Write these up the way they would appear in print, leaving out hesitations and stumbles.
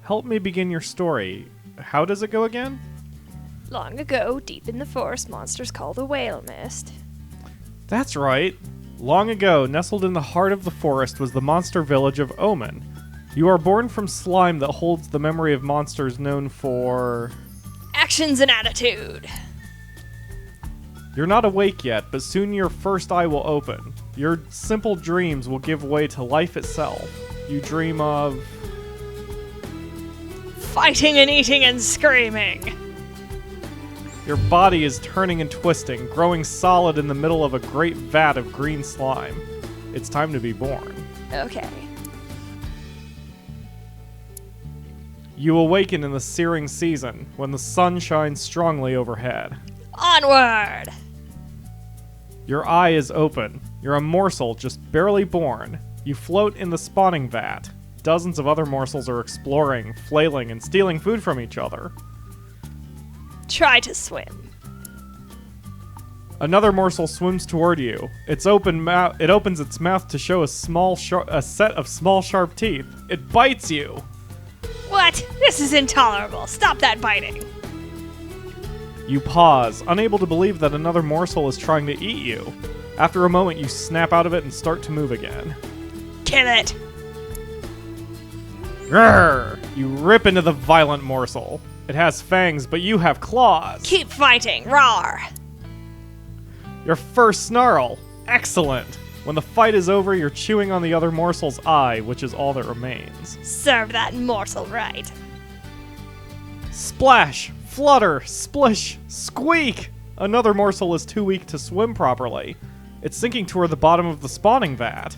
help me begin your story. How does it go again? Long ago, deep in the forest, monsters called the whale mist. That's right. Long ago, nestled in the heart of the forest was the monster village of Omen. You are born from slime that holds the memory of monsters known for... Actions and attitude. You're not awake yet, but soon your first eye will open. Your simple dreams will give way to life itself. You dream of... Fighting and eating and screaming. Your body is turning and twisting, growing solid in the middle of a great vat of green slime. It's time to be born. Okay. You awaken in the searing season, when the sun shines strongly overhead. Onward! Your eye is open. You're a morsel just barely born. You float in the spawning vat. Dozens of other morsels are exploring, flailing, and stealing food from each other. Try to swim. Another morsel swims toward you. It opens its mouth to show a set of small sharp teeth. It bites you. What? This is intolerable. Stop that biting. You pause, unable to believe that another morsel is trying to eat you. After a moment, you snap out of it and start to move again. Kill it. Grrr! You rip into the violent morsel. It has fangs, but you have claws. Keep fighting. Roar. Your first snarl. Excellent. When the fight is over, you're chewing on the other morsel's eye, which is all that remains. Serve that morsel right. Splash! Flutter! Splish! Squeak! Another morsel is too weak to swim properly. It's sinking toward the bottom of the spawning vat.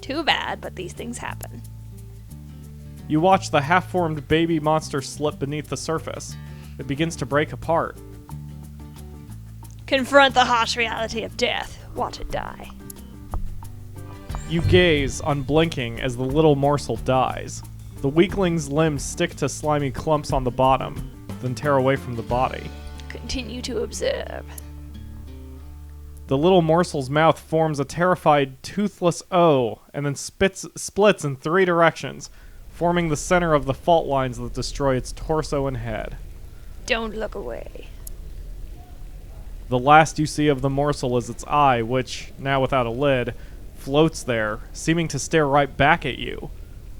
Too bad, but these things happen. You watch the half-formed baby monster slip beneath the surface. It begins to break apart. Confront the harsh reality of death. Watch it die. You gaze, unblinking, as the little morsel dies. The weakling's limbs stick to slimy clumps on the bottom, then tear away from the body. Continue to observe. The little morsel's mouth forms a terrified, toothless O, and then splits in 3 directions, forming the center of the fault lines that destroy its torso and head. Don't look away. The last you see of the morsel is its eye, which, now without a lid, floats there, seeming to stare right back at you.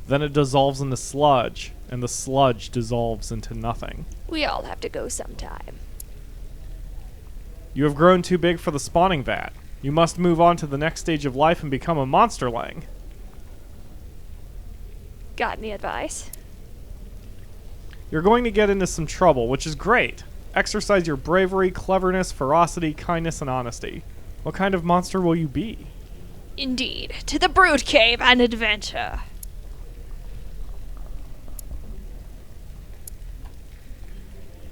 Then it dissolves into sludge, and the sludge dissolves into nothing. We all have to go sometime. You have grown too big for the spawning vat. You must move on to the next stage of life and become a monsterling. Got any advice? You're going to get into some trouble, which is great. Exercise your bravery, cleverness, ferocity, kindness, and honesty. What kind of monster will you be? Indeed. To the Brood Cave and adventure.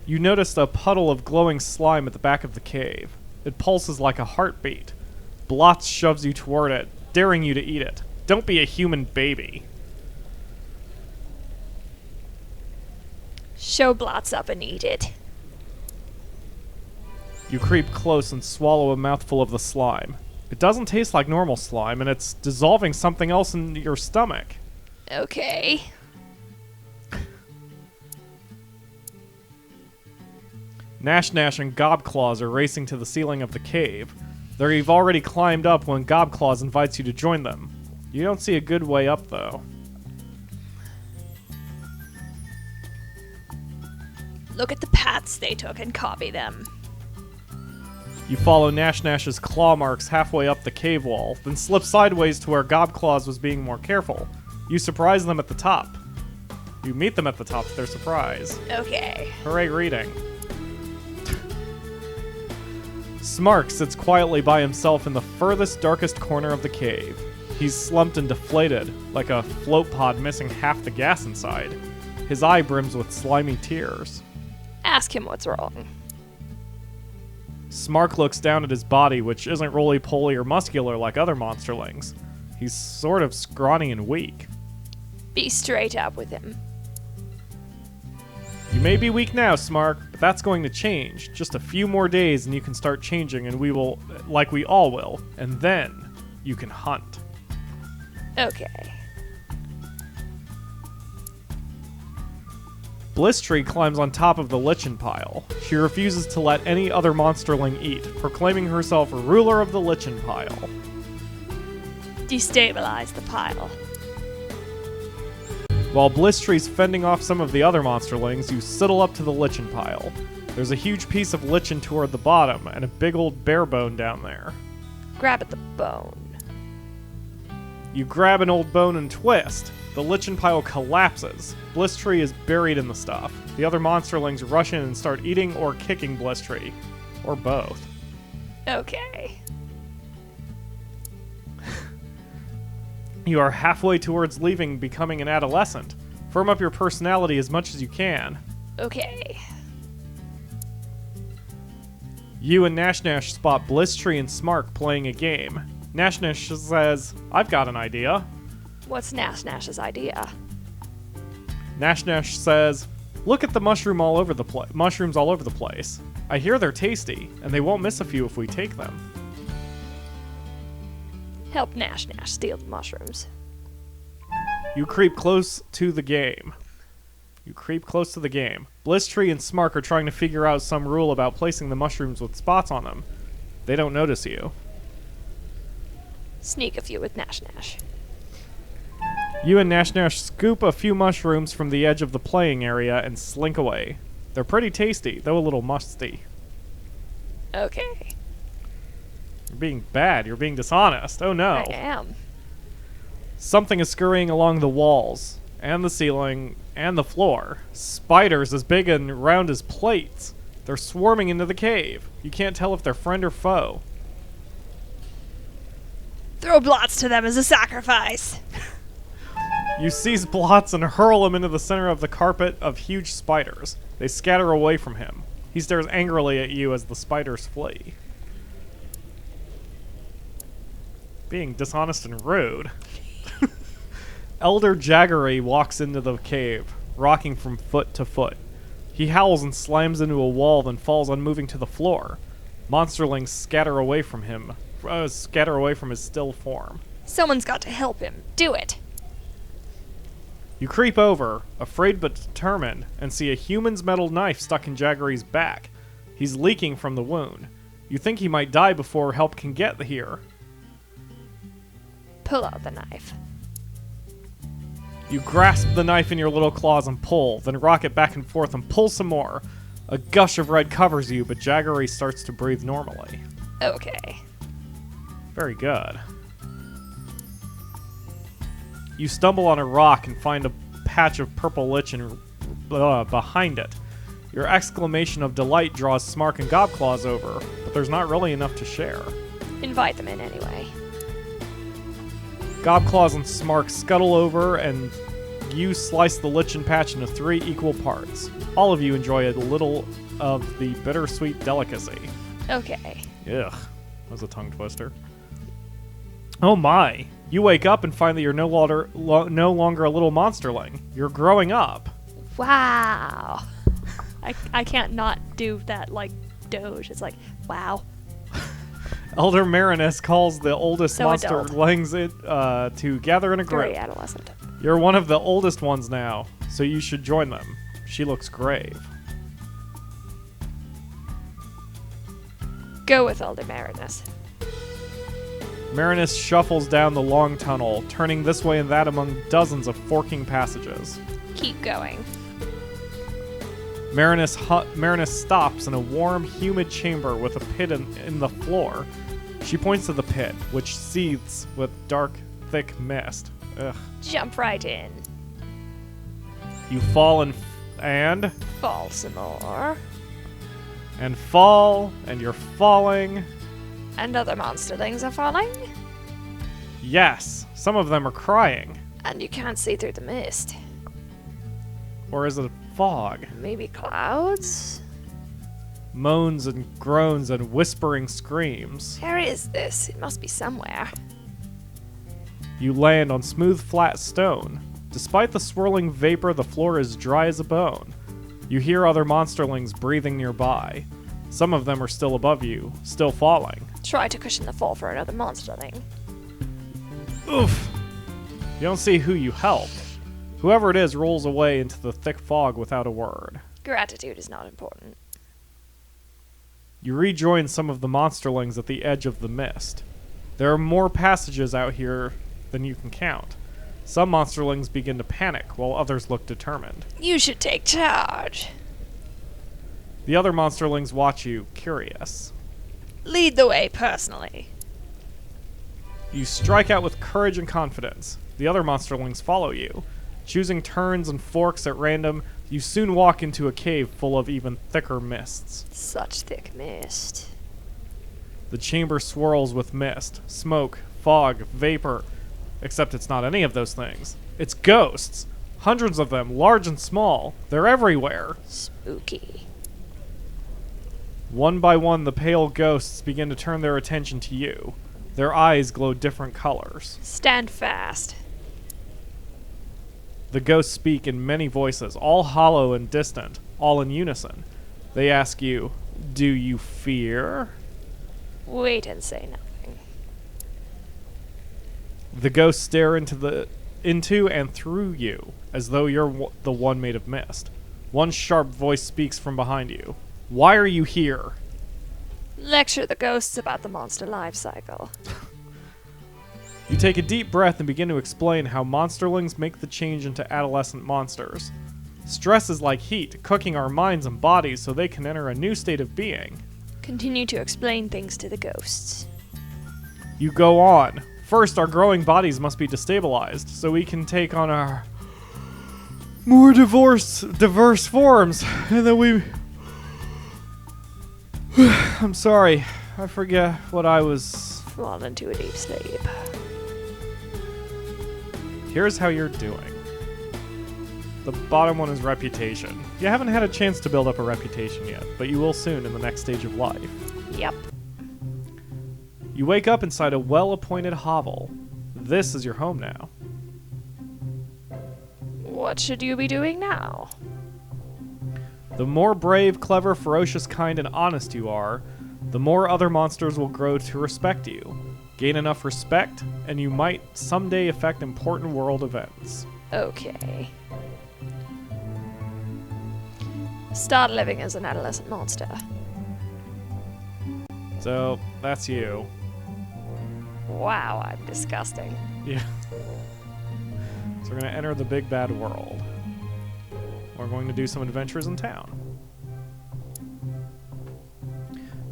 You noticed a puddle of glowing slime at the back of the cave. It pulses like a heartbeat. Blotz shoves you toward it, daring you to eat it. Don't be a human baby. Show Blotz up and eat it. You creep close and swallow a mouthful of the slime. It doesn't taste like normal slime, and it's dissolving something else in your stomach. Okay. Nash and Gobclaws are racing to the ceiling of the cave. They've already climbed up when Gobclaws invites you to join them. You don't see a good way up, though. Look at the paths they took and copy them. You follow Nash's claw marks halfway up the cave wall, then slip sideways to where Gobclaws was being more careful. You surprise them at the top. You meet them at the top to their surprise. Okay. Hooray reading. Smark sits quietly by himself in the furthest, darkest corner of the cave. He's slumped and deflated, like a float pod missing half the gas inside. His eye brims with slimy tears. Ask him what's wrong. Smark looks down at his body, which isn't roly-poly or muscular like other monsterlings. He's sort of scrawny and weak. Be straight up with him. You may be weak now, Smark, but that's going to change. Just a few more days and you can start changing, and we will, like we all will, and then you can hunt. Okay. Blistry climbs on top of the lichen pile. She refuses to let any other monsterling eat, proclaiming herself ruler of the lichen pile. Destabilize the pile. While Blistry's fending off some of the other monsterlings, you sidle up to the lichen pile. There's a huge piece of lichen toward the bottom, and a big old bear bone down there. Grab at the bone. You grab an old bone and twist. The lichen pile collapses. Blistry is buried in the stuff. The other monsterlings rush in and start eating or kicking Blistry. Or both. Okay. You are halfway towards leaving, becoming an adolescent. Firm up your personality as much as you can. Okay. You and Nash Nash spot Blistry and Smark playing a game. Nash Nash says, "I've got an idea." What's Nash Nash's idea? Nash Nash says, "Look at the mushrooms all over the place. I hear they're tasty, and they won't miss a few if we take them." Help Nash Nash steal the mushrooms. You creep close to the game. Blistry and Smark are trying to figure out some rule about placing the mushrooms with spots on them. They don't notice you. Sneak a few with Nash Nash. You and Nash Nash scoop a few mushrooms from the edge of the playing area and slink away. They're pretty tasty, though a little musty. Okay. You're being bad. You're being dishonest. Oh no. I am. Something is scurrying along the walls, and the ceiling, and the floor. Spiders as big and round as plates. They're swarming into the cave. You can't tell if they're friend or foe. Throw blots to them as a sacrifice. You seize blots and hurl them into the center of the carpet of huge spiders. They scatter away from him. He stares angrily at you as the spiders flee. Being dishonest and rude. Elder Jaggery walks into the cave, rocking from foot to foot. He howls and slams into a wall, then falls unmoving to the floor. Monsterlings scatter away from his still form. Someone's got to help him. Do it. You creep over, afraid but determined, and see a human's metal knife stuck in Jaggery's back. He's leaking from the wound. You think he might die before help can get here. Pull out the knife. You grasp the knife in your little claws and pull, then rock it back and forth and pull some more. A gush of red covers you, but Jaggery starts to breathe normally. Okay. Very good. You stumble on a rock and find a patch of purple lichen behind it. Your exclamation of delight draws Smark and Gobclaws over, but there's not really enough to share. Invite them in anyway. Gobclaws and Smark scuttle over, and you slice the lichen patch into 3 equal parts. All of you enjoy a little of the bittersweet delicacy. Okay. Ugh, that was a tongue twister. Oh my! You wake up and find that you're no longer a little monsterling. You're growing up. Wow. I can't not do that like Doge. It's like, wow. Elder Marinus calls the oldest So adult. monsterlings to gather in a group. Very adolescent. You're one of the oldest ones now, so you should join them. She looks grave. Go with Elder Marinus. Marinus shuffles down the long tunnel, turning this way and that among dozens of forking passages. Keep going. Marinus stops in a warm, humid chamber with a pit in the floor. She points to the pit, which seethes with dark, thick mist. Ugh. Jump right in. You fall and Fall some more. and fall, and you're falling. And other monsterlings are falling. Yes, some of them are crying. And you can't see through the mist. Or is it a fog? Maybe clouds? Moans and groans and whispering screams. Where is this? It must be somewhere. You land on smooth, flat stone. Despite the swirling vapor, the floor is dry as a bone. You hear other monsterlings breathing nearby. Some of them are still above you, still falling. Try to cushion the fall for another monsterling. Oof! You don't see who you helped. Whoever it is rolls away into the thick fog without a word. Gratitude is not important. You rejoin some of the monsterlings at the edge of the mist. There are more passages out here than you can count. Some monsterlings begin to panic, while others look determined. You should take charge. The other monsterlings watch you, curious. Lead the way personally. You strike out with courage and confidence. The other monsterlings follow you. Choosing turns and forks at random, you soon walk into a cave full of even thicker mists. Such thick mist. The chamber swirls with mist, smoke, fog, vapor. Except it's not any of those things. It's ghosts. Hundreds of them, large and small. They're everywhere. Spooky. One by one, the pale ghosts begin to turn their attention to you. Their eyes glow different colors. Stand fast. The ghosts speak in many voices, all hollow and distant, all in unison. They ask you, "Do you fear?" Wait and say nothing. The ghosts stare into and through you, as though you're the one made of mist. One sharp voice speaks from behind you. "Why are you here?" Lecture the ghosts about the monster life cycle. You take a deep breath and begin to explain how monsterlings make the change into adolescent monsters. Stress is like heat, cooking our minds and bodies so they can enter a new state of being. Continue to explain things to the ghosts. You go on. First, our growing bodies must be destabilized so we can take on our more diverse forms. And then we... I'm sorry. I forget what I was... Fall into a deep sleep. Here's how you're doing. The bottom one is reputation. You haven't had a chance to build up a reputation yet, but you will soon in the next stage of life. Yep. You wake up inside a well-appointed hovel. This is your home now. What should you be doing now? The more brave, clever, ferocious, kind, and honest you are, the more other monsters will grow to respect you. Gain enough respect, and you might someday affect important world events. Okay. Start living as an adolescent monster. So, that's you. Wow, I'm disgusting. Yeah. So we're going to enter the big bad world. We're going to do some adventures in town.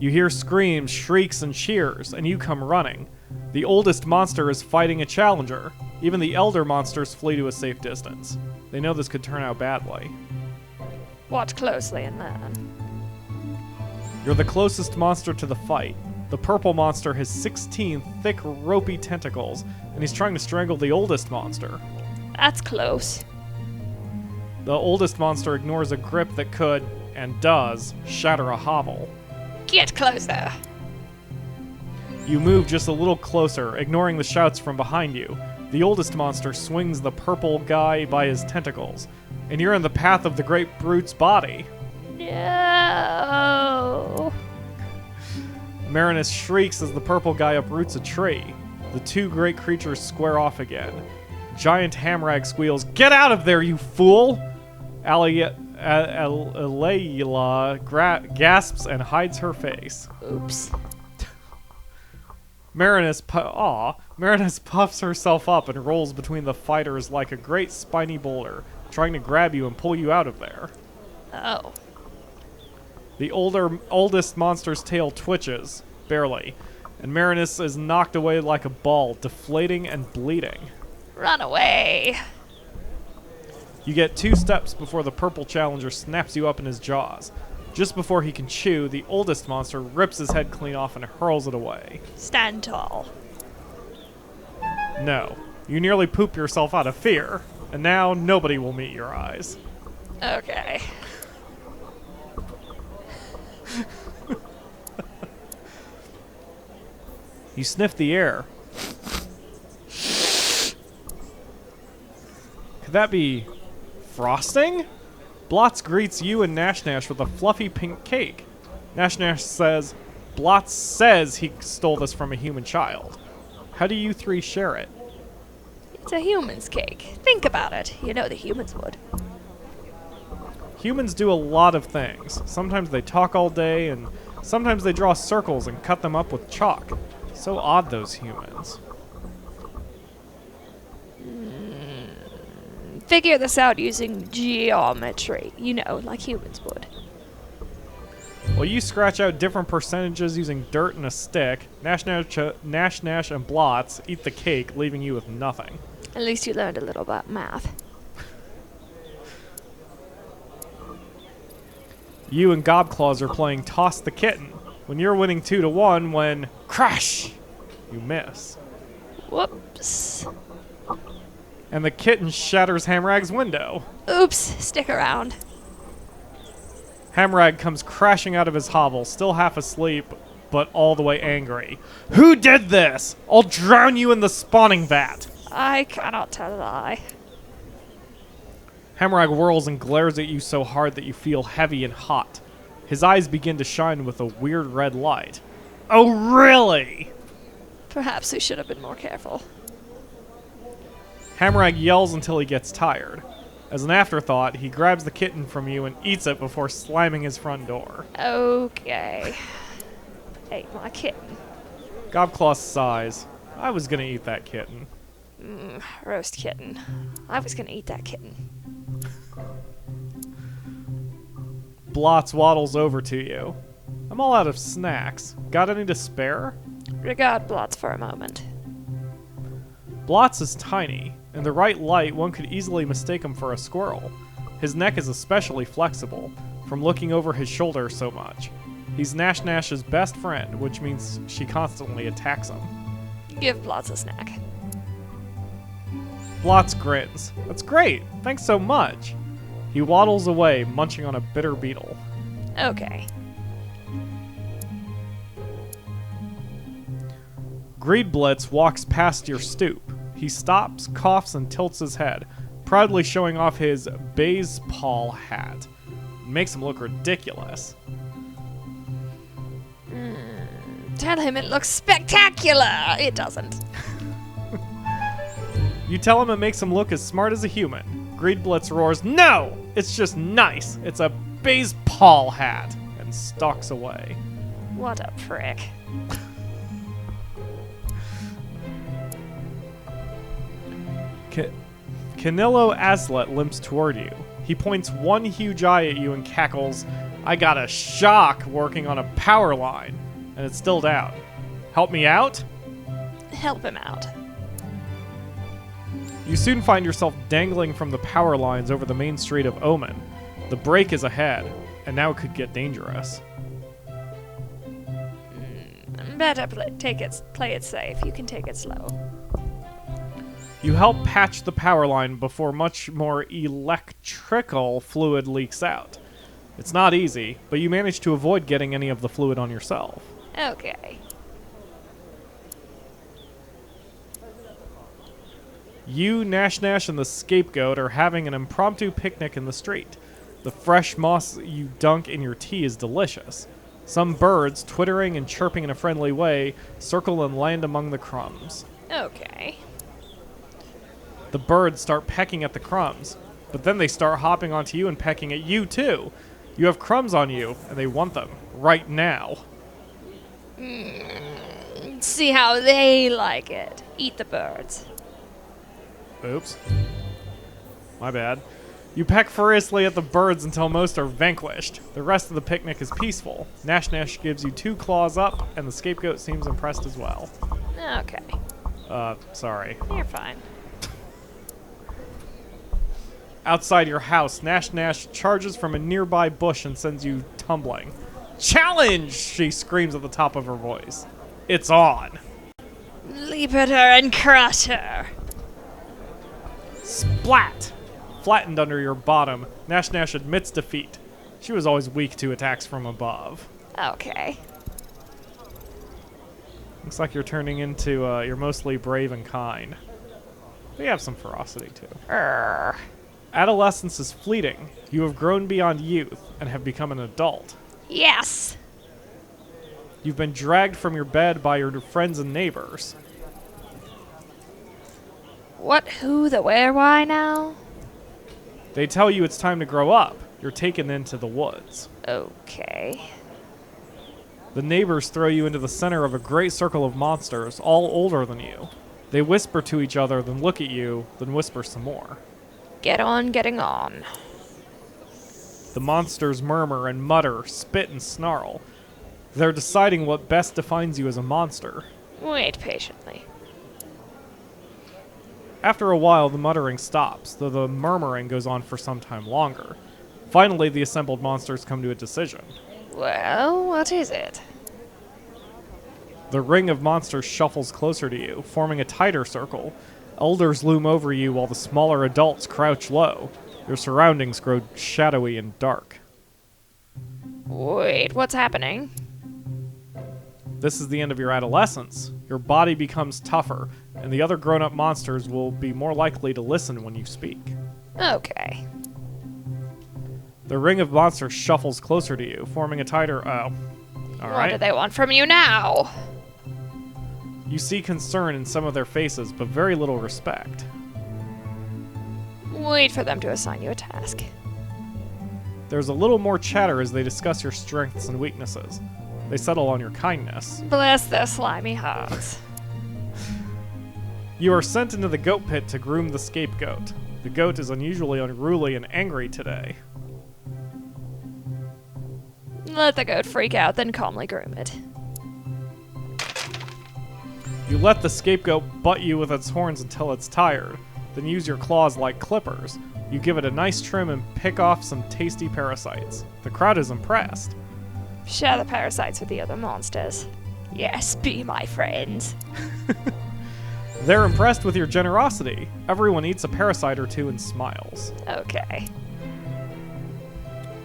You hear screams, shrieks, and cheers, and you come running. The oldest monster is fighting a challenger. Even the elder monsters flee to a safe distance. They know this could turn out badly. Watch closely and learn. You're the closest monster to the fight. The purple monster has 16 thick, ropey tentacles, and he's trying to strangle the oldest monster. That's close. The oldest monster ignores a grip that could, and does, shatter a hovel. Get closer. You move just a little closer, ignoring the shouts from behind you. The oldest monster swings the purple guy by his tentacles, and you're in the path of the great brute's body. No. Marinus shrieks as the purple guy uproots a tree. The two great creatures square off again. Giant Hamrag squeals, "Get out of there, you fool!" Alayla gasps and hides her face. Oops. Marinus puffs herself up and rolls between the fighters like a great spiny boulder, trying to grab you and pull you out of there. Oh. The oldest monster's tail twitches, barely, and Marinus is knocked away like a ball, deflating and bleeding. Run away. You get 2 steps before the purple challenger snaps you up in his jaws. Just before he can chew, the oldest monster rips his head clean off and hurls it away. Stand tall. No. You nearly poop yourself out of fear, and now nobody will meet your eyes. Okay. You sniff the air. Could that be frosting? Blotz greets you and Nash Nash with a fluffy pink cake. Nash Nash says, Blotz says he stole this from a human child. How do you 3 share it? It's a human's cake. Think about it. You know the humans would. Humans do a lot of things. Sometimes they talk all day, and sometimes they draw circles and cut them up with chalk. So odd, those humans. Figure this out using geometry. You know, like humans would. Well, you scratch out different percentages using dirt and a stick. Nash, and blots eat the cake, leaving you with nothing. At least you learned a little about math. You and Gobclaws are playing Toss the Kitten. When you're winning 2-1, when crash, you miss. Whoops. And the kitten shatters Hamrag's window. Oops, stick around. Hamrag comes crashing out of his hovel, still half asleep, but all the way angry. Who did this? I'll drown you in the spawning vat. I cannot tell a lie. Hamrag whirls and glares at you so hard that you feel heavy and hot. His eyes begin to shine with a weird red light. Oh, really? Perhaps we should have been more careful. Hamrag yells until he gets tired. As an afterthought, he grabs the kitten from you and eats it before slamming his front door. Okay. Ate my kitten. Gobclaw sighs. I was gonna eat that kitten. Roast kitten. I was gonna eat that kitten. Blots waddles over to you. I'm all out of snacks. Got any to spare? Regard Blots for a moment. Blots is tiny. In the right light, one could easily mistake him for a squirrel. His neck is especially flexible, from looking over his shoulder so much. He's Nash's best friend, which means she constantly attacks him. Give Blots a snack. Blots grins. That's great. Thanks so much. He waddles away, munching on a bitter beetle. Okay. Greedblitz walks past your stoop. He stops, coughs, and tilts his head, proudly showing off his baseball hat. It makes him look ridiculous. Tell him it looks spectacular! It doesn't. You tell him it makes him look as smart as a human. Greedblitz roars, "No! It's just nice! It's a baseball hat!" and stalks away. What a prick. Canillo Aslet limps toward you. He points one huge eye at you and cackles, "I got a shock working on a power line, and it's still down. Help me out?" Help him out. You soon find yourself dangling from the power lines over the main street of Omen. The break is ahead, and now it could get dangerous. Better play it safe. You can take it slow. You help patch the power line before much more electrical fluid leaks out. It's not easy, but you manage to avoid getting any of the fluid on yourself. Okay. You, Nash, and the Scapegoat are having an impromptu picnic in the street. The fresh moss you dunk in your tea is delicious. Some birds, twittering and chirping in a friendly way, circle and land among the crumbs. Okay. The birds start pecking at the crumbs, but then they start hopping onto you and pecking at you too. You have crumbs on you, and they want them right now. See how they like it. Eat the birds. Oops. My bad. You peck furiously at the birds until most are vanquished. The rest of the picnic is peaceful. Nash gives you 2 claws up, and the Scapegoat seems impressed as well. Okay. Sorry. You're fine. Outside your house, Nash charges from a nearby bush and sends you tumbling. "Challenge!" she screams at the top of her voice. It's on. Leap at her and crush her. Splat! Flattened under your bottom, Nash admits defeat. She was always weak to attacks from above. Okay. Looks like you're turning into, you're mostly brave and kind. But you have some ferocity, too. Adolescence is fleeting. You have grown beyond youth and have become an adult. Yes! You've been dragged from your bed by your friends and neighbors. What, who, the where, why now? They tell you it's time to grow up. You're taken into the woods. Okay. The neighbors throw you into the center of a great circle of monsters, all older than you. They whisper to each other, then look at you, then whisper some more. Get on getting on. The monsters murmur and mutter, spit and snarl. They're deciding what best defines you as a monster. Wait patiently. After a while, the muttering stops, though the murmuring goes on for some time longer. Finally, the assembled monsters come to a decision. Well, what is it? The ring of monsters shuffles closer to you, forming a tighter circle. Elders loom over you while the smaller adults crouch low. Your surroundings grow shadowy and dark. Wait, what's happening? This is the end of your adolescence. Your body becomes tougher, and the other grown-up monsters will be more likely to listen when you speak. Okay. The ring of monsters shuffles closer to you, forming a tighter... Oh. All What right. do they want from you now? You see concern in some of their faces, but very little respect. Wait for them to assign you a task. There's a little more chatter as they discuss your strengths and weaknesses. They settle on your kindness. Bless their slimy hearts. You are sent into the goat pit to groom the scapegoat. The goat is unusually unruly and angry today. Let the goat freak out, then calmly groom it. You let the scapegoat butt you with its horns until it's tired, then use your claws like clippers. You give it a nice trim and pick off some tasty parasites. The crowd is impressed. Share the parasites with the other monsters. Yes, be my friends. They're impressed with your generosity. Everyone eats a parasite or two and smiles. Okay.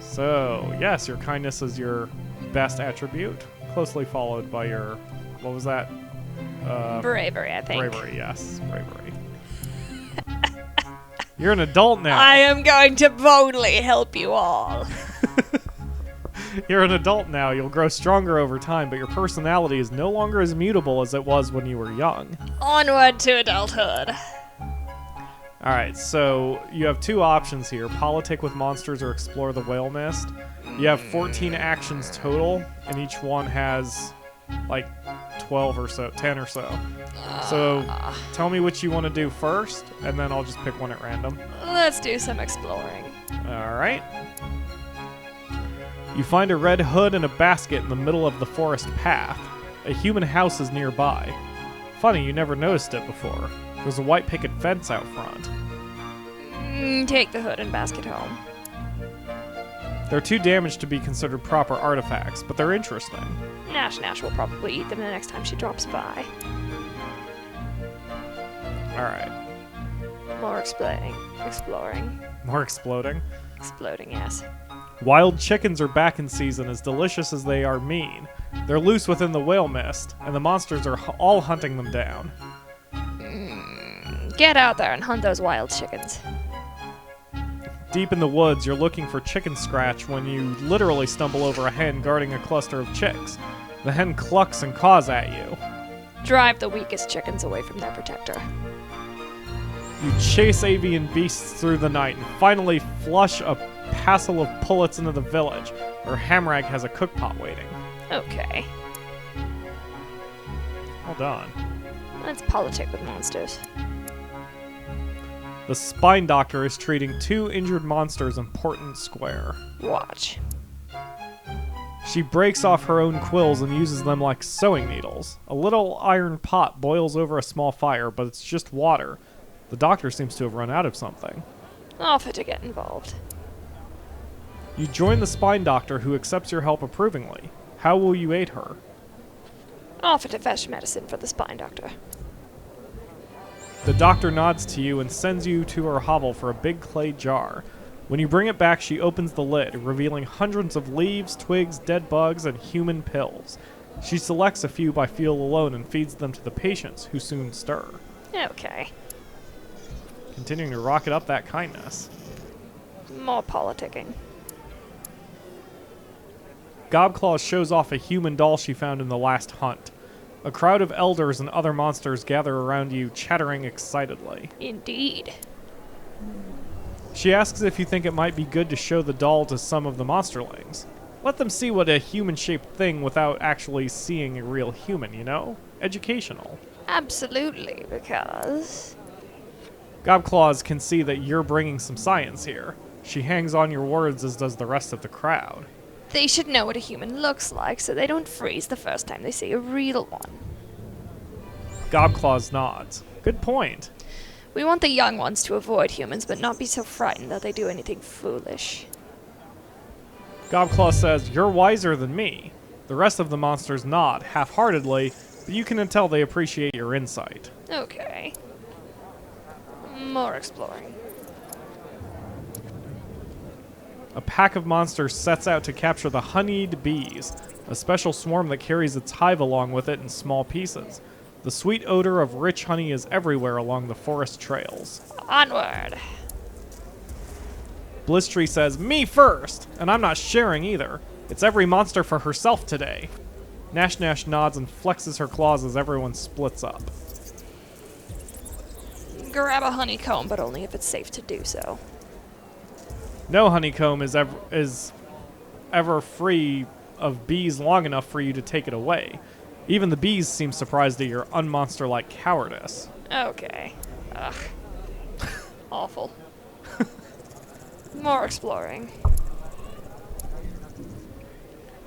So, yes, your kindness is your best attribute, closely followed by your, what was that? Bravery, I think. Bravery, yes, bravery. You're an adult now. I am going to boldly help you all. You're an adult now. You'll grow stronger over time, but your personality is no longer as mutable as it was when you were young. Onward to adulthood. Alright, so you have two options here. Politic with monsters or explore the whale mist. You have 14 actions total, and each one has like 12 or so, 10 or so. So tell me what you want to do first, and then I'll just pick one at random. Let's do some exploring. Alright. You find a red hood and a basket in the middle of the forest path. A human house is nearby. Funny, you never noticed it before. There's a white picket fence out front. Take the hood and basket home. They're too damaged to be considered proper artifacts, but they're interesting. Nash will probably eat them the next time she drops by. Alright. More exploring. More exploding. Exploding, yes. Wild chickens are back in season, as delicious as they are mean. They're loose within the whale mist, and the monsters are all hunting them down. Get out there and hunt those wild chickens. Deep in the woods, you're looking for chicken scratch when you literally stumble over a hen guarding a cluster of chicks. The hen clucks and caws at you. Drive the weakest chickens away from their protector. You chase avian beasts through the night and finally flush a passel of pullets into the village, where Hamrag has a cookpot waiting. Okay. Well done. Let's politic with monsters. The spine doctor is treating two injured monsters in Portland Square. Watch. She breaks off her own quills and uses them like sewing needles. A little iron pot boils over a small fire, but it's just water. The doctor seems to have run out of something. Offer to get involved. You join the spine doctor, who accepts your help approvingly. How will you aid her? Offer to fetch medicine for the spine doctor. The doctor nods to you and sends you to her hovel for a big clay jar. When you bring it back, she opens the lid, revealing hundreds of leaves, twigs, dead bugs, and human pills. She selects a few by feel alone and feeds them to the patients, who soon stir. Okay. Continuing to rocket up that kindness. More politicking. Gobclaw shows off a human doll she found in the last hunt. A crowd of elders and other monsters gather around you, chattering excitedly. Indeed. She asks if you think it might be good to show the doll to some of the monsterlings. Let them see what a human-shaped thing without actually seeing a real human, you know? Educational. Absolutely, because... Gobclaws can see that you're bringing some science here. She hangs on your words, as does the rest of the crowd. they should know what a human looks like so they don't freeze the first time they see a real one. Gobclaws nods. Good point. We want the young ones to avoid humans, but not be so frightened that they do anything foolish. Gobclaw says, "You're wiser than me." The rest of the monsters nod, half-heartedly, but you can tell they appreciate your insight. Okay. More exploring. A pack of monsters sets out to capture the honeyed bees, a special swarm that carries its hive along with it in small pieces. The sweet odor of rich honey is everywhere along the forest trails. Onward! Blistry says, "Me first!" And I'm not sharing either. It's every monster for herself today. Nash Nash nods and flexes her claws as everyone splits up. Grab a honeycomb, but only if it's safe to do so. No honeycomb is ever free of bees long enough for you to take it away. Even the bees seem surprised at your unmonster-like cowardice. Okay. Ugh. Awful. More exploring.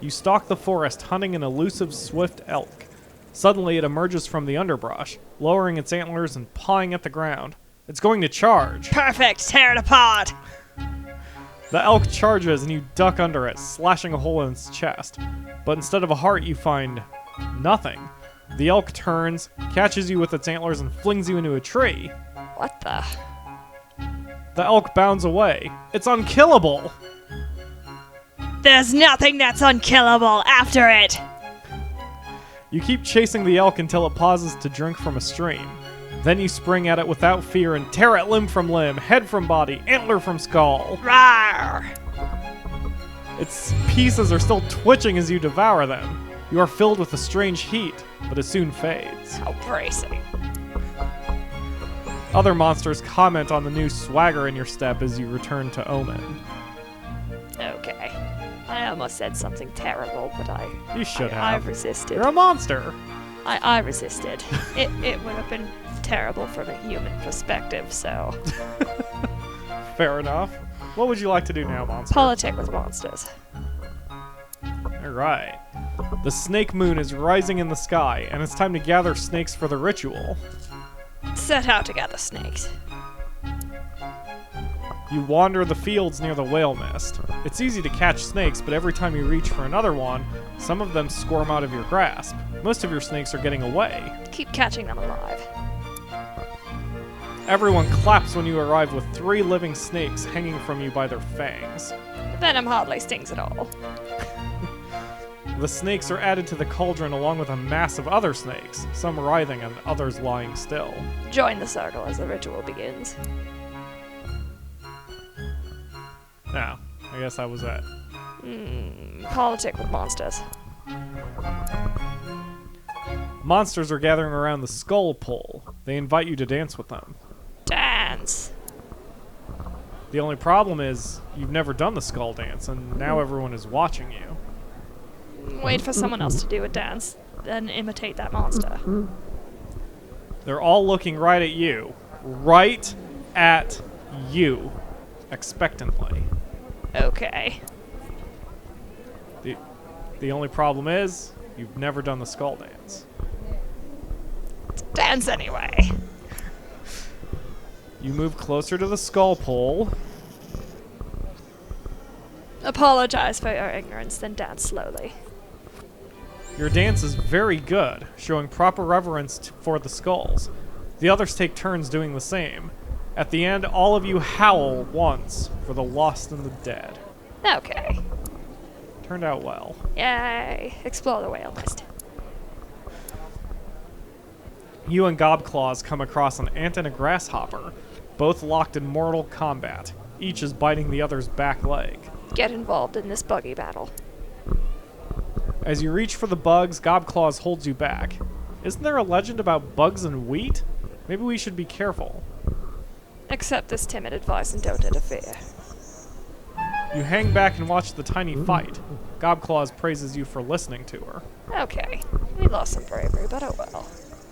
You stalk the forest, hunting an elusive swift elk. Suddenly, it emerges from the underbrush, lowering its antlers and pawing at the ground. It's going to charge. Perfect! Tear it apart! The elk charges and you duck under it, slashing a hole in its chest. But instead of a heart, you find nothing. The elk turns, catches you with its antlers, and flings you into a tree. What the? The elk bounds away. It's unkillable! There's nothing that's unkillable after it! You keep chasing the elk until it pauses to drink from a stream. Then you spring at it without fear and tear it limb from limb, head from body, antler from skull. Rawr! Its pieces are still twitching as you devour them. You are filled with a strange heat, but it soon fades. How bracing. Other monsters comment on the new swagger in your step as you return to Omen. Okay. I almost said something terrible, but You should I have. resisted. You're a monster. I resisted. It would have been terrible from a human perspective, so... Fair enough. What would you like to do now, monster? Politic with monsters. Alright. The snake moon is rising in the sky, and it's time to gather snakes for the ritual. Set out to gather snakes. You wander the fields near the whale mist. It's easy to catch snakes, but every time you reach for another one, some of them squirm out of your grasp. Most of your snakes are getting away. Keep catching them alive. Everyone claps when you arrive with 3 living snakes hanging from you by their fangs. Venom hardly stings at all. The snakes are added to the cauldron along with a mass of other snakes, some writhing and others lying still. Join the circle as the ritual begins. Now, I guess that was it. Politic with monsters. Monsters are gathering around the skull pole. They invite you to dance with them. Dance! The only problem is, you've never done the skull dance, and now everyone is watching you. Wait for someone else to do a dance, then imitate that monster. They're all looking right at you. Right at you. Expectantly. Okay. The only problem is, you've never done the skull dance. Dance anyway. You move closer to the skull pole. Apologize for your ignorance, then dance slowly. Your dance is very good, showing proper reverence for the skulls. The others take turns doing the same. At the end, all of you howl once for the lost and the dead. Okay. Turned out well. Yay. Explore the whale mist. You and Gobclaws come across an ant and a grasshopper, both locked in mortal combat. Each is biting the other's back leg. Get involved in this buggy battle. As you reach for the bugs, Gobclaws holds you back. Isn't there a legend about bugs and wheat? Maybe we should be careful. Accept this timid advice and don't interfere. You hang back and watch the tiny fight. Gobclaws praises you for listening to her. Okay, we lost some bravery, but oh well.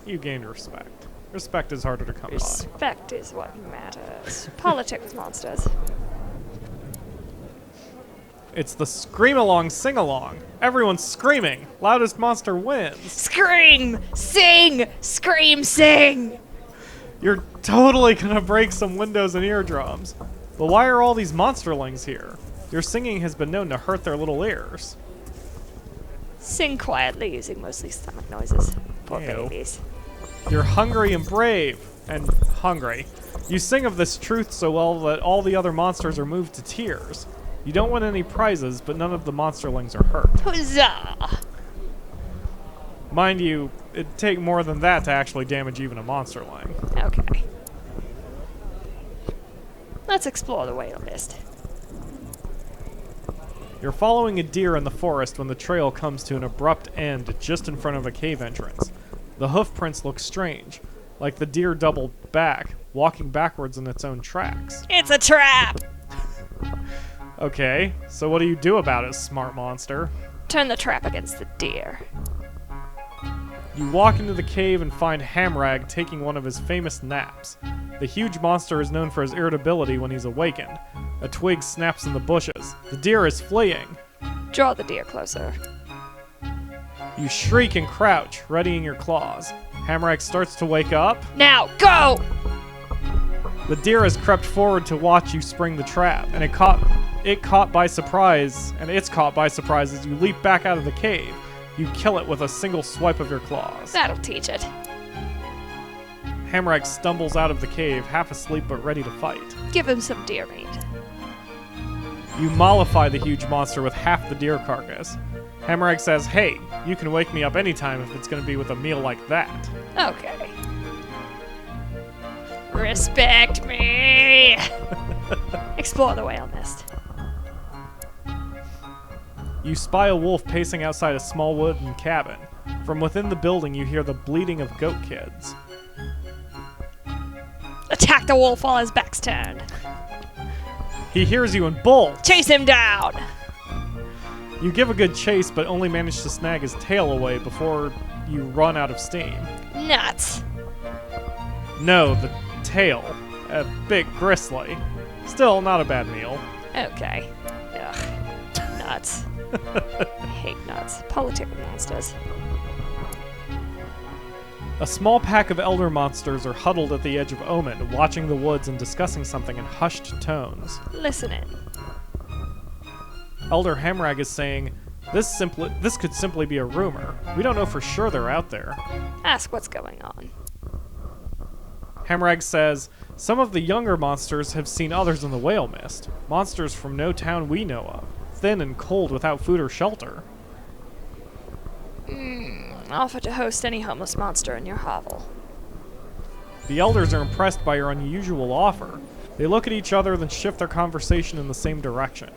You gained respect. Respect is harder to come by. Respect is what matters. Politics, monsters. It's the scream-along, sing-along. Everyone's screaming. Loudest monster wins. Scream! Sing! Scream, sing! You're totally gonna break some windows and eardrums. But why are all these monsterlings here? Your singing has been known to hurt their little ears. Sing quietly using mostly stomach noises. Poor Ew. babies. You're hungry and brave. And hungry. You sing of this truth so well that all the other monsters are moved to tears. You don't win any prizes, but none of the monsterlings are hurt. Huzzah! Mind you, it'd take more than that to actually damage even a monsterling. Okay. Let's explore the whale mist. You're following a deer in the forest when the trail comes to an abrupt end just in front of a cave entrance. The hoof prints look strange, like the deer doubled back, walking backwards in its own tracks. It's a trap! Okay, so what do you do about it, smart monster? Turn the trap against the deer. You walk into the cave and find Hamrag taking one of his famous naps. The huge monster is known for his irritability when he's awakened. A twig snaps in the bushes. The deer is fleeing. Draw the deer closer. You shriek and crouch, readying your claws. Hamrag starts to wake up. Now, go! The deer has crept forward to watch you spring the trap, and it's caught by surprise as you leap back out of the cave. You kill it with a single swipe of your claws. That'll teach it. Hamrag stumbles out of the cave, half asleep but ready to fight. Give him some deer meat. You mollify the huge monster with half the deer carcass. Hamrag says, "Hey, you can wake me up anytime if it's going to be with a meal like that." Okay. Respect me! Explore the whale mist. You spy a wolf pacing outside a small wooden cabin. From within the building, you hear the bleating of goat kids. Attack the wolf while his back's turned. He hears you and bolts. Chase him down! You give a good chase, but only manage to snag his tail away before you run out of steam. Nuts. No, the tail. A bit gristly. Still, not a bad meal. Okay. Ugh. Nuts. I hate nuts. Political monsters. A small pack of elder monsters are huddled at the edge of Omen, watching the woods and discussing something in hushed tones. Listen in. Elder Hamrag is saying, this could simply be a rumor. We don't know for sure they're out there. Ask what's going on. Hamrag says, some of the younger monsters have seen others in the whale mist. Monsters from no town we know of. Thin and cold without food or shelter. Offer to host any homeless monster in your hovel. The elders are impressed by your unusual offer. They look at each other, then shift their conversation in the same direction.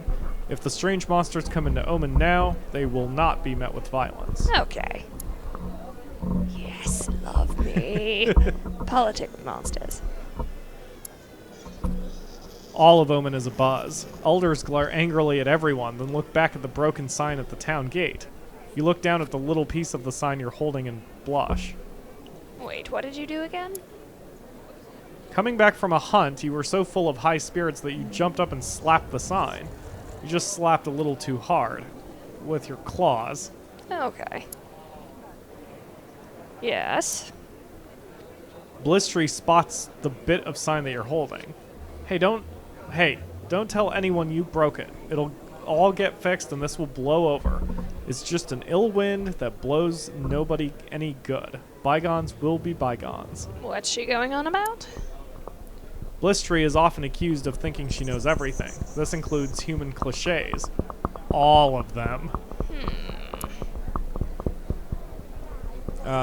If the strange monsters come into Omen now, they will not be met with violence. Okay. Yes, love me. Politic monsters. All of Omen is abuzz. Elders glare angrily at everyone, then look back at the broken sign at the town gate. You look down at the little piece of the sign you're holding and blush. Wait, what did you do again? Coming back from a hunt, you were so full of high spirits that you jumped up and slapped the sign. You just slapped a little too hard. With your claws. Okay. Yes. Blistry spots the bit of sign that you're holding. Hey, don't tell anyone you broke it. It'll all get fixed and this will blow over. It's just an ill wind that blows nobody any good. Bygones will be bygones. What's she going on about? Blistry is often accused of thinking she knows everything. This includes human cliches. All of them.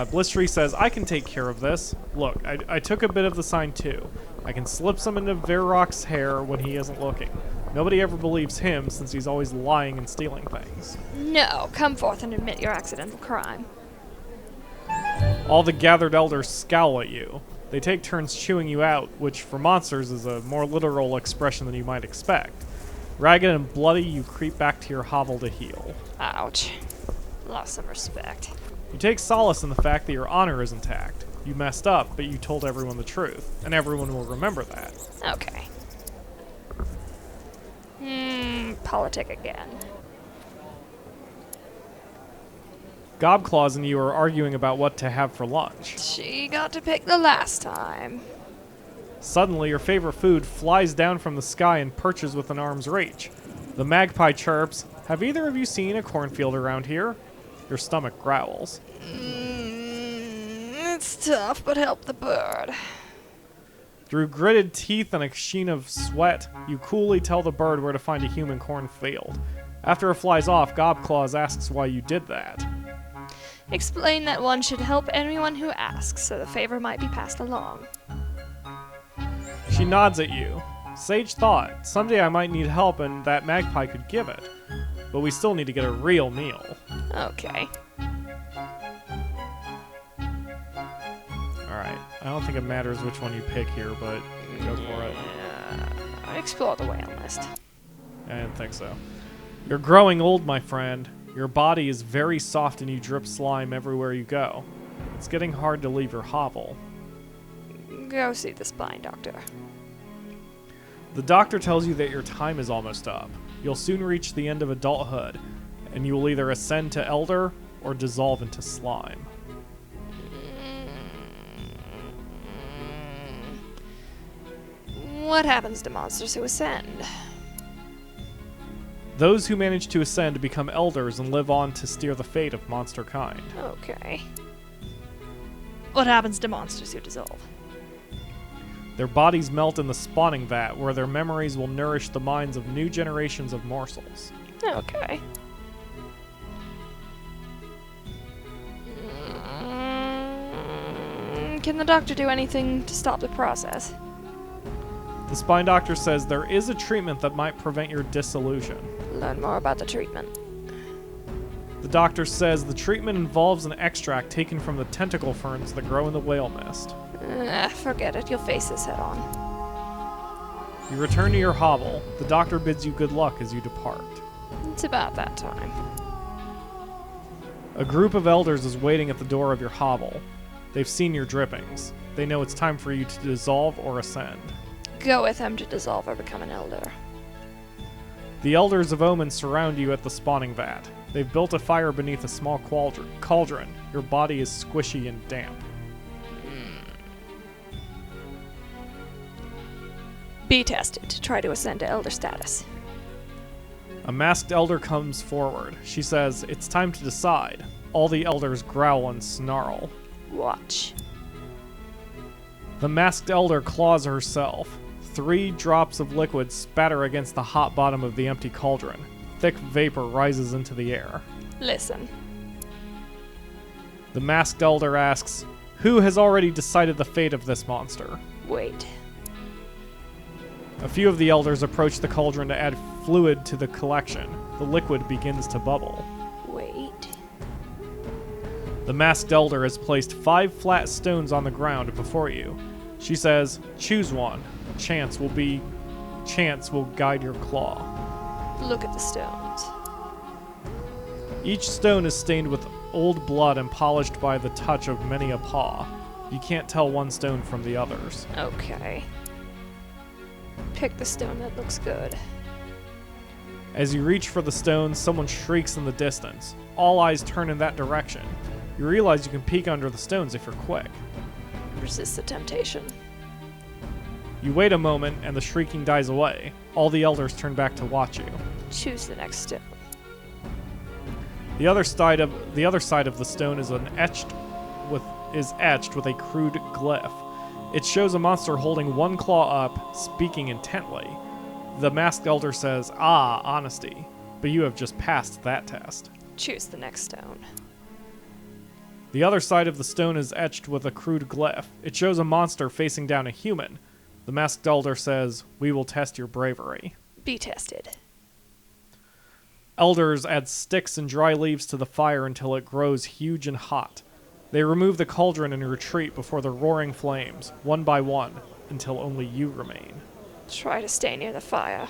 Blistry says, I can take care of this. Look, I took a bit of the sign too. I can slip some into Verrock's hair when he isn't looking. Nobody ever believes him since he's always lying and stealing things. No, come forth and admit your accidental crime. All the gathered elders scowl at you. They take turns chewing you out, which for monsters is a more literal expression than you might expect. Ragged and bloody, you creep back to your hovel to heal. Ouch. Lost some respect. You take solace in the fact that your honor is intact. You messed up, but you told everyone the truth, and everyone will remember that. Okay. Politic again. Gobclaws and you are arguing about what to have for lunch. She got to pick the last time. Suddenly, your favorite food flies down from the sky and perches within arm's reach. The magpie chirps, "Have either of you seen a cornfield around here?" Your stomach growls. It's tough, but help the bird. Through gritted teeth and a sheen of sweat, you coolly tell the bird where to find a human cornfield. After it flies off, Gobclaws asks why you did that. Explain that one should help anyone who asks, so the favor might be passed along. She nods at you. Sage thought, someday I might need help and that magpie could give it. But we still need to get a real meal. Okay. Alright, I don't think it matters which one you pick here, but go for it. Explore the whale list. I didn't think so. You're growing old, my friend. Your body is very soft and you drip slime everywhere you go. It's getting hard to leave your hovel. Go see the spine doctor. The doctor tells you that your time is almost up. You'll soon reach the end of adulthood, and you will either ascend to elder or dissolve into slime. What happens to monsters who ascend? Those who manage to ascend become elders and live on to steer the fate of monsterkind. Okay. What happens to monsters who dissolve? Their bodies melt in the spawning vat, where their memories will nourish the minds of new generations of morsels. Okay. Can the doctor do anything to stop the process? The spine doctor says there is a treatment that might prevent your dissolution. Learn more about the treatment. The doctor says the treatment involves an extract taken from the tentacle ferns that grow in the whale mist. Forget it. You'll face this head on. You return to your hovel. The doctor bids you good luck as you depart. It's about that time. A group of elders is waiting at the door of your hovel. They've seen your drippings. They know it's time for you to dissolve or ascend. Go with him to dissolve or become an elder. The elders of Omen surround you at the spawning vat. They've built a fire beneath a small cauldron. Your body is squishy and damp. Be tested to try to ascend to elder status. A masked elder comes forward. She says, "It's time to decide." All the elders growl and snarl. Watch. The masked elder claws herself. 3 drops of liquid spatter against the hot bottom of the empty cauldron. Thick vapor rises into the air. Listen. The masked elder asks, "Who has already decided the fate of this monster?" Wait. A few of the elders approach the cauldron to add fluid to the collection. The liquid begins to bubble. Wait. The masked elder has placed 5 flat stones on the ground before you. She says, "Choose one. Chance will guide your claw." Look at the stones. Each stone is stained with old blood and polished by the touch of many a paw. You can't tell one stone from the others. Okay. Pick the stone that looks good. As you reach for the stone, someone shrieks in the distance. All eyes turn in that direction. You realize you can peek under the stones if you're quick. Resist the temptation. You wait a moment and the shrieking dies away. All the elders turn back to watch you. Choose the next stone. The other side of the stone is etched with a crude glyph. It shows a monster holding one claw up, speaking intently. The masked elder says, "Ah, honesty." But you have just passed that test. Choose the next stone. The other side of the stone is etched with a crude glyph. It shows a monster facing down a human. The masked elder says, "We will test your bravery." Be tested. Elders add sticks and dry leaves to the fire until it grows huge and hot. They remove the cauldron and retreat before the roaring flames, one by one, until only you remain. Try to stay near the fire.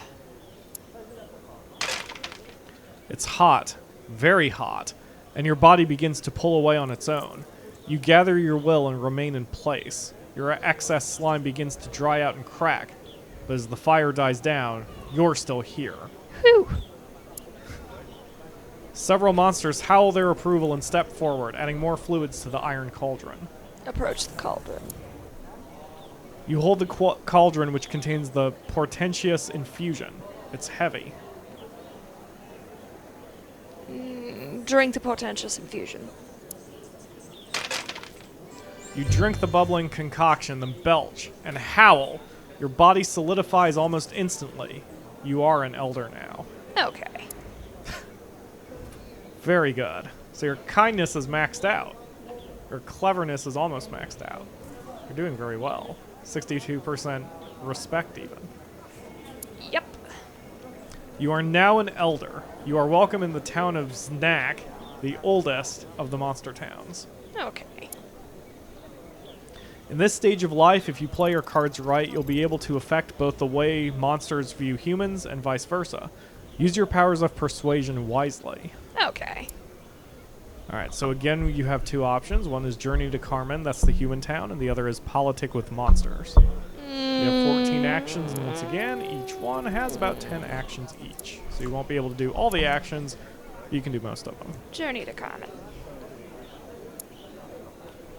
It's hot, very hot, and your body begins to pull away on its own. You gather your will and remain in place. Your excess slime begins to dry out and crack, but as the fire dies down, you're still here. Whew. Several monsters howl their approval and step forward, adding more fluids to the iron cauldron. Approach the cauldron. You hold the cauldron, which contains the portentous infusion. It's heavy. Drink the portentous infusion. You drink the bubbling concoction, then belch and howl. Your body solidifies almost instantly. You are an elder now. Okay. Very good. So your kindness is maxed out. Your cleverness is almost maxed out. You're doing very well. 62% respect even. Yep. You are now an elder. You are welcome in the town of Znak, the oldest of the monster towns. Okay. In this stage of life, if you play your cards right, you'll be able to affect both the way monsters view humans and vice versa. Use your powers of persuasion wisely. Okay. Alright, so again, you have two options. One is Journey to Carmen, that's the human town, and the other is Politic with Monsters. You have 14 actions, and once again, each one has about 10 actions each. So you won't be able to do all the actions, but you can do most of them. Journey to Carmen.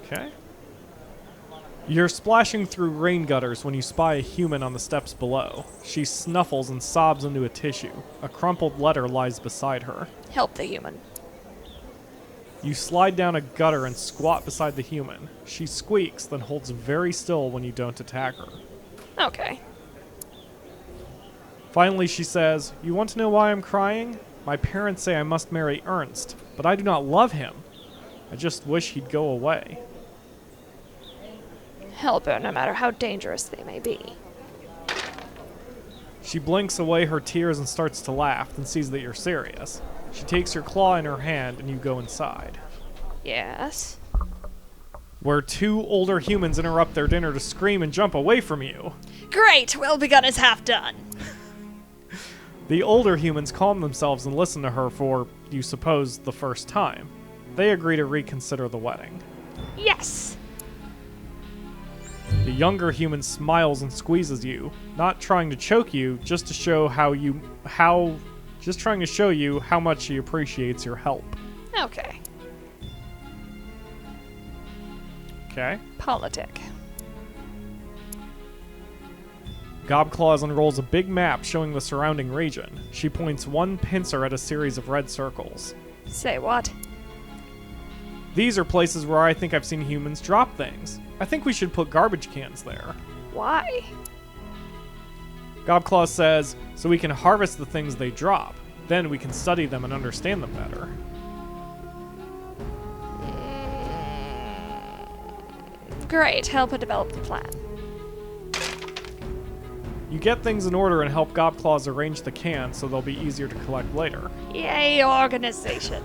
Okay. You're splashing through rain gutters when you spy a human on the steps below. She snuffles and sobs into a tissue. A crumpled letter lies beside her. Help the human. You slide down a gutter and squat beside the human. She squeaks, then holds very still when you don't attack her. Okay. Finally, she says, "You want to know why I'm crying? My parents say I must marry Ernst, but I do not love him. I just wish he'd go away." Help her no matter how dangerous they may be. She blinks away her tears and starts to laugh, then sees that you're serious. She takes your claw in her hand and you go inside, Yes. where two older humans interrupt their dinner to scream and jump away from you. Great! Well begun is half done. The older humans calm themselves and listen to her for, you suppose, the first time. They agree to reconsider the wedding. Yes! The younger human smiles and squeezes you, not trying to choke you, just to show just trying to show you how much he appreciates your help. Okay. Okay. Politic. Gobclaws unrolls a big map showing the surrounding region. She points one pincer at a series of red circles. Say what? These are places where I think I've seen humans drop things. I think we should put garbage cans there. Why? Gobclaw says, so we can harvest the things they drop. Then we can study them and understand them better. Great. Help her develop the plan. You get things in order and help Gobclaws arrange the cans so they'll be easier to collect later. Yay, organization.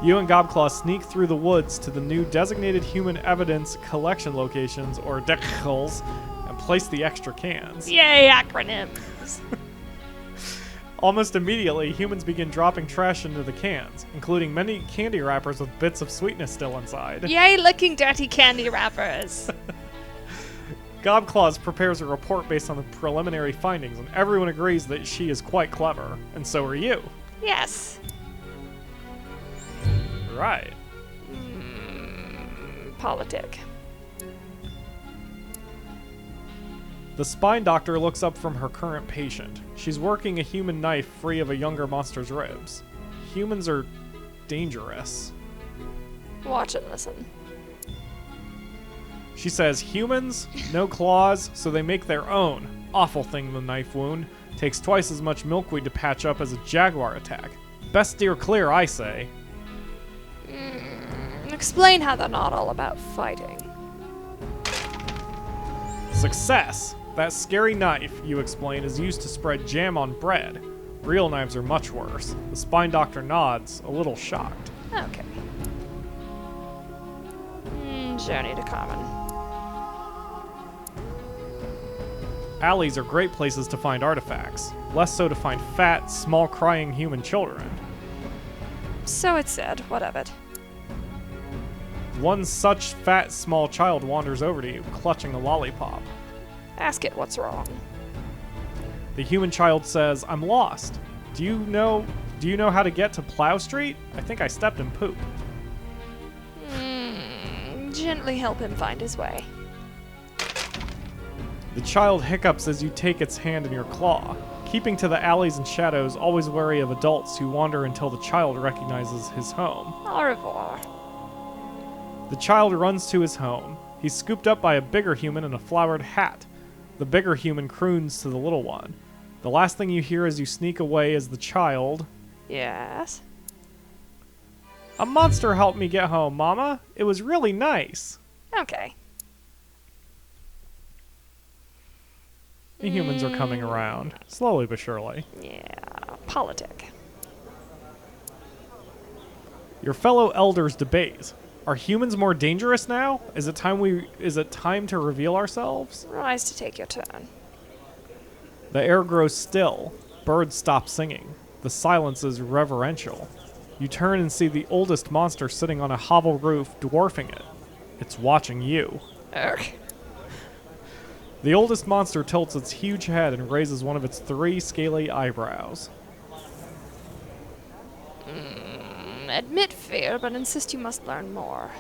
You and Gobclaw sneak through the woods to the new designated human evidence collection locations, or decals, and place the extra cans. Yay, acronyms. Almost immediately, humans begin dropping trash into the cans, including many candy wrappers with bits of sweetness still inside. Yay, licking dirty candy wrappers. Gobclaws prepares a report based on the preliminary findings, and everyone agrees that she is quite clever, and so are you. Yes. Right. Politic. The spine doctor looks up from her current patient. She's working a human knife free of a younger monster's ribs. Humans are dangerous. Watch and listen. She says, humans, no claws, so they make their own. Awful thing, the knife wound. Takes twice as much milkweed to patch up as a jaguar attack. Best steer clear, I say. Explain how they're not all about fighting. Success! That scary knife, you explain, is used to spread jam on bread. Real knives are much worse. The spine doctor nods, a little shocked. Okay. Journey to common. Alleys are great places to find artifacts, less so to find fat, small crying human children. So it said, what of it? One such fat, small child wanders over to you, clutching a lollipop. Ask it what's wrong. The human child says, "I'm lost. Do you know how to get to Plow Street? I think I stepped in poop." Gently help him find his way. The child hiccups as you take its hand in your claw, keeping to the alleys and shadows, always wary of adults who wander until the child recognizes his home. Au revoir. The child runs to his home. He's scooped up by a bigger human in a flowered hat. The bigger human croons to the little one. The last thing you hear as you sneak away is the child. Yes? "A monster helped me get home, Mama. It was really nice." Okay. The humans are coming around, slowly but surely. Yeah, politic. Your fellow elders debate. Are humans more dangerous now? Is it time to reveal ourselves? Rise to take your turn. The air grows still. Birds stop singing. The silence is reverential. You turn and see the oldest monster sitting on a hovel roof, dwarfing it. It's watching you. Ugh. The oldest monster tilts its huge head and raises one of its 3 scaly eyebrows. Admit fear, but insist you must learn more.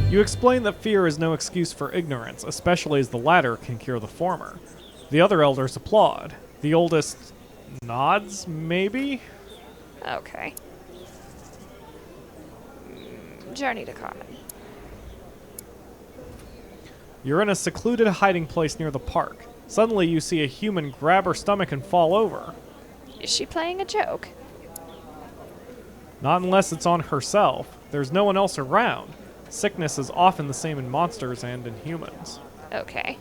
You explain that fear is no excuse for ignorance, especially as the latter can cure the former. The other elders applaud. The oldest nods, maybe? Okay. Journey to common. You're in a secluded hiding place near the park. Suddenly you see a human grab her stomach and fall over. Is she playing a joke? Not unless it's on herself. There's no one else around. Sickness is often the same in monsters and in humans. Okay.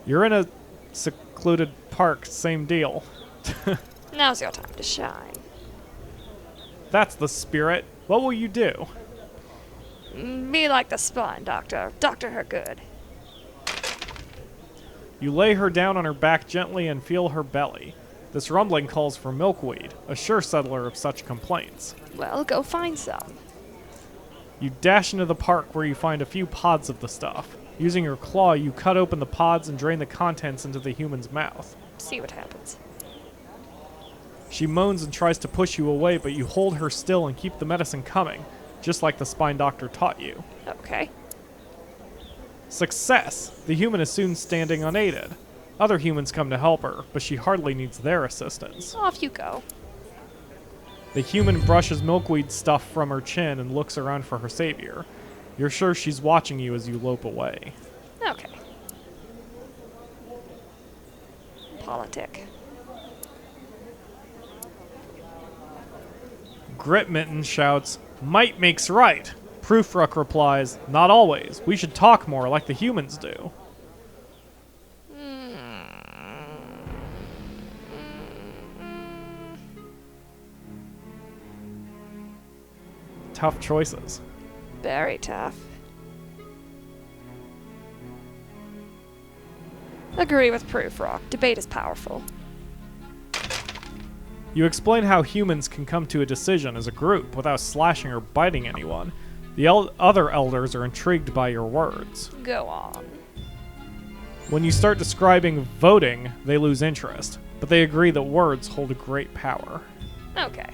You're in a secluded park, same deal. Now's your time to shine. That's the spirit. What will you do? Be like the spine doctor. Doctor her good. You lay her down on her back gently and feel her belly. This rumbling calls for milkweed, a sure settler of such complaints. Well, go find some. You dash into the park where you find a few pods of the stuff. Using your claw, you cut open the pods and drain the contents into the human's mouth. See what happens. She moans and tries to push you away, but you hold her still and keep the medicine coming, just like the spine doctor taught you. Okay. Success! The human is soon standing unaided. Other humans come to help her, but she hardly needs their assistance. Off you go. The human brushes milkweed stuff from her chin and looks around for her savior. You're sure she's watching you as you lope away. Okay. Politic. Gritmitten shouts, "Might makes right." Proofruck replies, "Not always. We should talk more like the humans do." Tough choices. Very tough. Agree with Proofrock. Debate is powerful. You explain how humans can come to a decision as a group without slashing or biting anyone. The other elders are intrigued by your words. Go on. When you start describing voting, they lose interest, but they agree that words hold great power. Okay.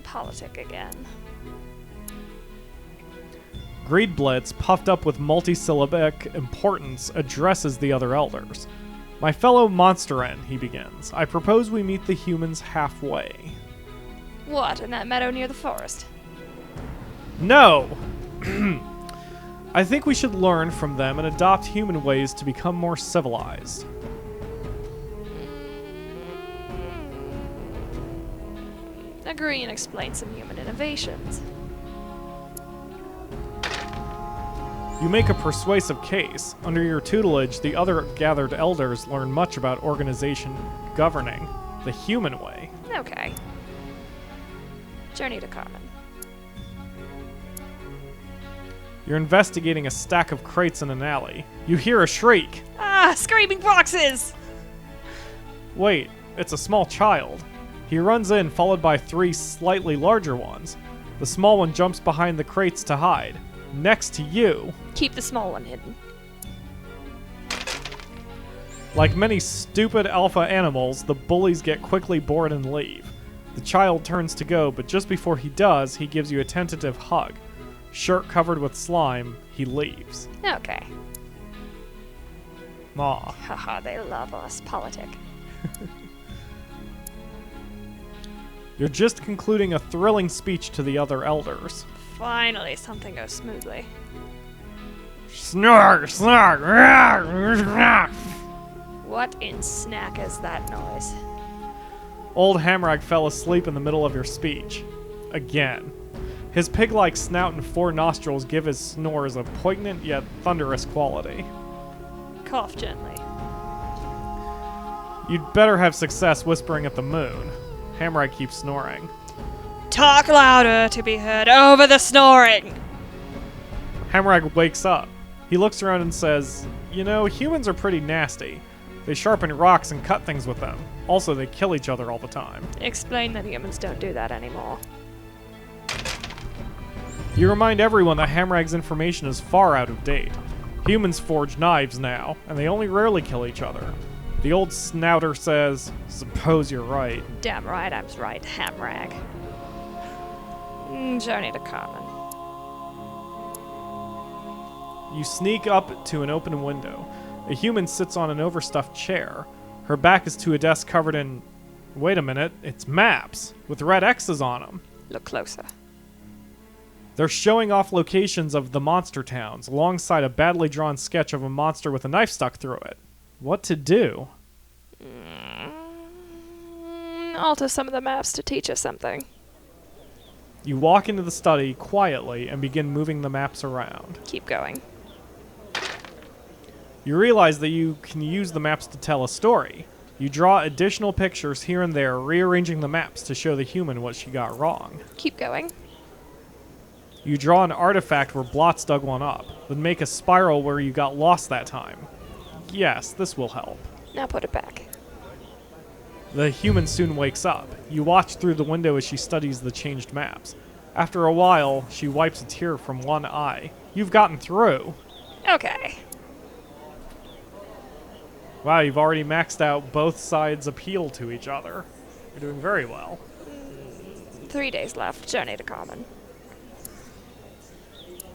Politic again. Greedblitz, puffed up with multisyllabic importance, addresses the other elders. "My fellow monsterin," he begins, "I propose we meet the humans halfway." What, in that meadow near the forest? No! I think we should learn from them and adopt human ways to become more civilized. Agree and explain some human innovations. You make a persuasive case. Under your tutelage, the other gathered elders learn much about organization governing the human way. Okay. Journey to Carmen. You're investigating a stack of crates in an alley. You hear a shriek. Ah, screaming boxes! Wait, it's a small child. He runs in, followed by 3 slightly larger ones. The small one jumps behind the crates to hide. Next to you. Keep the small one hidden. Like many stupid alpha animals, the bullies get quickly bored and leave. The child turns to go, but just before he does, he gives you a tentative hug. Shirt covered with slime, he leaves. Okay. Aw. Haha, they love us. Politic. You're just concluding a thrilling speech to the other elders. Finally, something goes smoothly. Snark, snark, snark. What in snack is that noise? Old Hamrag fell asleep in the middle of your speech. Again. His pig-like snout and 4 nostrils give his snores a poignant yet thunderous quality. Cough gently. You'd better have success whispering at the moon. Hamrag keeps snoring. Talk louder to be heard over the snoring! Hamrag wakes up. He looks around and says, "You know, humans are pretty nasty. They sharpen rocks and cut things with them. Also, they kill each other all the time." Explain that humans don't do that anymore. You remind everyone that Hamrag's information is far out of date. Humans forge knives now, and they only rarely kill each other. The old snouter says, "Suppose you're right." Damn right, I'm right, Hamrag. Journey to Carmen. You sneak up to an open window. A human sits on an overstuffed chair. Her back is to a desk covered in... Wait a minute, it's maps, with red X's on them. Look closer. They're showing off locations of the monster towns, alongside a badly drawn sketch of a monster with a knife stuck through it. What to do? Alter some of the maps to teach us something. You walk into the study quietly and begin moving the maps around. Keep going. You realize that you can use the maps to tell a story. You draw additional pictures here and there, rearranging the maps to show the human what she got wrong. Keep going. You draw an artifact where Blots dug one up, then make a spiral where you got lost that time. Yes, this will help. Now put it back. The human soon wakes up. You watch through the window as she studies the changed maps. After a while, she wipes a tear from one eye. You've gotten through. Okay. Wow, you've already maxed out both sides' appeal to each other. You're doing very well. 3 days left. Journey to Carmen.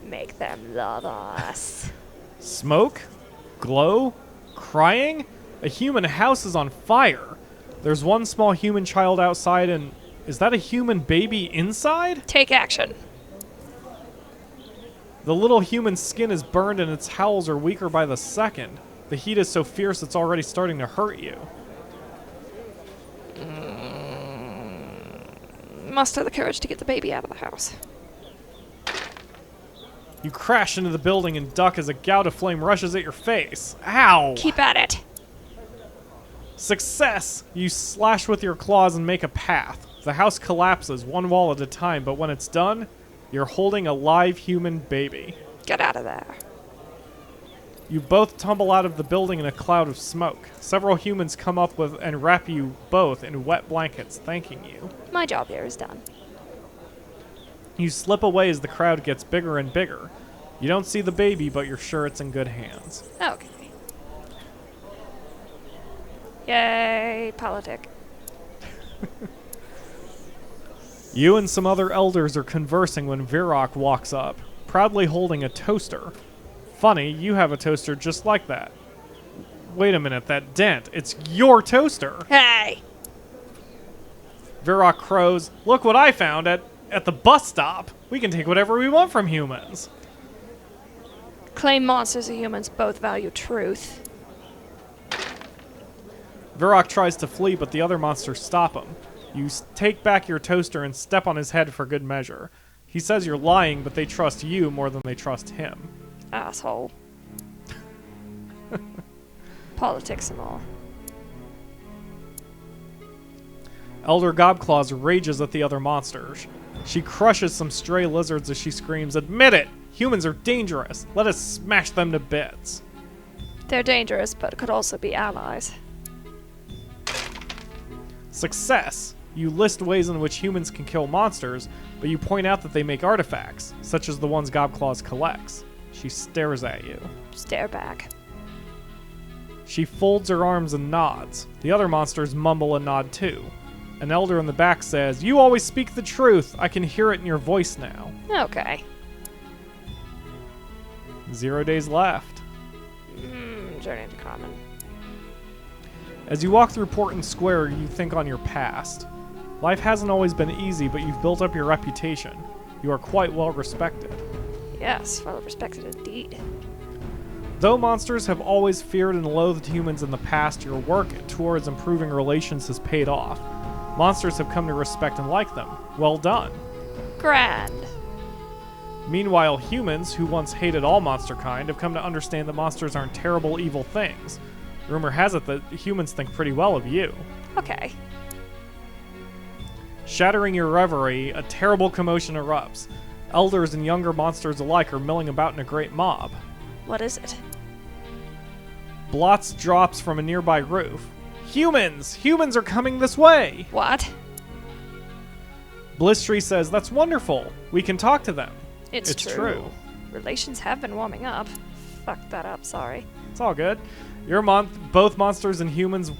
Make them love us. Smoke? Glow? Crying? A human house is on fire. There's one small human child outside and... Is that a human baby inside? Take action. The little human's skin is burned and its howls are weaker by the second. The heat is so fierce it's already starting to hurt you. Muster the courage to get the baby out of the house. You crash into the building and duck as a gout of flame rushes at your face. Ow! Keep at it. Success! You slash with your claws and make a path. The house collapses, one wall at a time, but when it's done, you're holding a live human baby. Get out of there. You both tumble out of the building in a cloud of smoke. Several humans come up with and wrap you both in wet blankets, thanking you. My job here is done. You slip away as the crowd gets bigger and bigger. You don't see the baby, but you're sure it's in good hands. Okay. Yay, politic. You and some other elders are conversing when Virok walks up, proudly holding a toaster. Funny, you have a toaster just like that. Wait a minute, that dent. It's your toaster. Hey! Virok crows, "Look what I found at the bus stop. We can take whatever we want from humans." Claim monsters and humans both value truth. Virok tries to flee, but the other monsters stop him. You take back your toaster and step on his head for good measure. He says you're lying, but they trust you more than they trust him. Asshole. Politics and all. Elder Gobclaws rages at the other monsters. She crushes some stray lizards as she screams, "Admit it! Humans are dangerous! Let us smash them to bits!" They're dangerous, but could also be allies. Success! You list ways in which humans can kill monsters, but you point out that they make artifacts, such as the ones Gobclaws collects. She stares at you. Stare back. She folds her arms and nods. The other monsters mumble and nod too. An elder in the back says, "You always speak the truth. I can hear it in your voice now." Okay. 0 days left. Journey to Common. As you walk through Portland Square, you think on your past. Life hasn't always been easy, but you've built up your reputation. You are quite well respected. Yes, well respected indeed. Though monsters have always feared and loathed humans in the past, your work towards improving relations has paid off. Monsters have come to respect and like them. Well done. Grand. Meanwhile, humans, who once hated all monsterkind, have come to understand that monsters aren't terrible, evil things. Rumor has it that humans think pretty well of you. Okay. Shattering your reverie, a terrible commotion erupts. Elders and younger monsters alike are milling about in a great mob. What is it? Blots drops from a nearby roof. Humans! Humans are coming this way! What? Blistry says, "That's wonderful. We can talk to them." It's true. Relations have been warming up. Fucked that up, sorry. It's all good. Both monsters and humans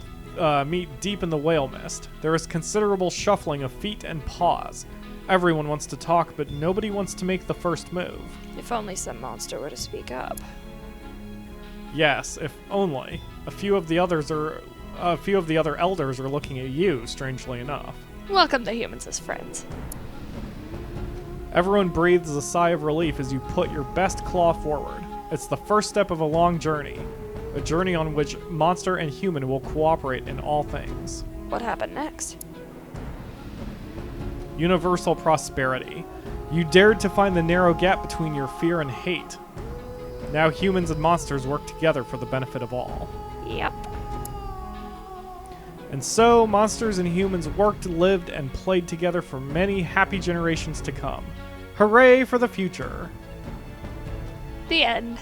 meet deep in the whale mist. There is considerable shuffling of feet and paws. Everyone wants to talk, but nobody wants to make the first move. If only some monster were to speak up. Yes, if only. A few of the other elders are looking at you, strangely enough. Welcome the humans as friends. Everyone breathes a sigh of relief as you put your best claw forward. It's the first step of a long journey. A journey on which monster and human will cooperate in all things. What happened next? Universal prosperity. You dared to find the narrow gap between your fear and hate. Now humans and monsters work together for the benefit of all. Yep. And so, monsters and humans worked, lived, and played together for many happy generations to come. Hooray for the future! The end.